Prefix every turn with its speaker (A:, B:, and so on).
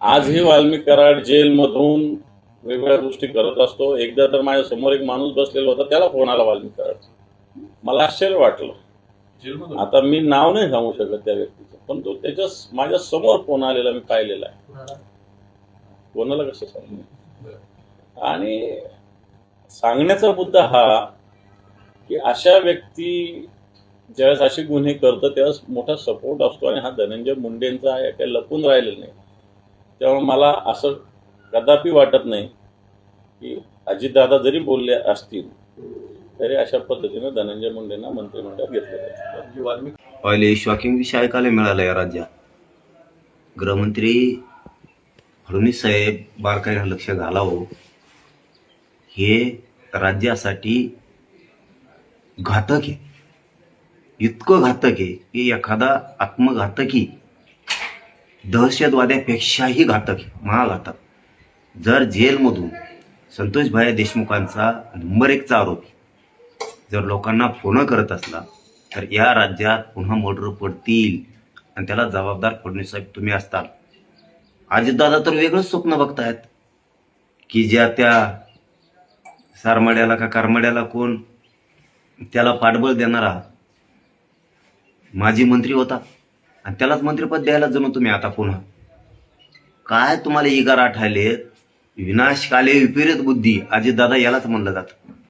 A: आजही वाल्मिक कराड जेलमधून वेगवेगळ्या गोष्टी करत असतो. एकदा तर माझ्या समोर एक माणूस बसलेला होता, त्याला फोन आला वाल्मिक कराड. मला आश्चर्य वाटलं. आता मी नाव नाही सांगू शकत त्या व्यक्तीचं, पण तो त्याच्या माझ्या समोर फोन आलेला मी पाहिलेला आहे. कोणाला कसं सांगू. आणि सांगण्याचा मुद्दा हा की अशा व्यक्ती ज्यावेळेस असे गुन्हे करतं त्यावेळेस मोठा सपोर्ट असतो, आणि हा धनंजय मुंडेंचा आहे, काही लपून राहिलेलं नाही. त्यामुळे मला असं कदापि वाटत नाही की अजितदादा जरी बोलले असतील तरी अशा पद्धतीने धनंजय मुंडेंना मंत्रिमंडळात घेतलं जातं.
B: पहिले शॉकिंग विषय ऐकायला मिळाला या राज्यात. गृहमंत्री फडणवीस साहेब बारकाईनं लक्ष घालावं. हे राज्यासाठी घातक आहे, इतकं घातक आहे की एखादा आत्मघातकी दहशतवाद्यापेक्षाही घातक आहे, महाघातक. जर जेलमधून संतोषभाई देशमुखांचा नंबर 1चा आरोपी जर लोकांना फोन करत असला तर या राज्यात पुन्हा मर्डर पडतील, आणि त्याला जबाबदार फडणवीस साहेब तुम्ही असताल. अजितदादा तर वेगळंच स्वप्न बघतायत की ज्या त्या सारमाड्याला का कारमाड्याला कोण त्याला पाठबळ देणारा माजी मंत्री होता, आणि त्यालाच मंत्रिपद द्यायला जणू तुम्ही आता पुन्हा. काय तुम्हाला इगार आठायलेत. विनाशकाले विपरीत बुद्धी अजितदादा यालाच म्हणलं जातं.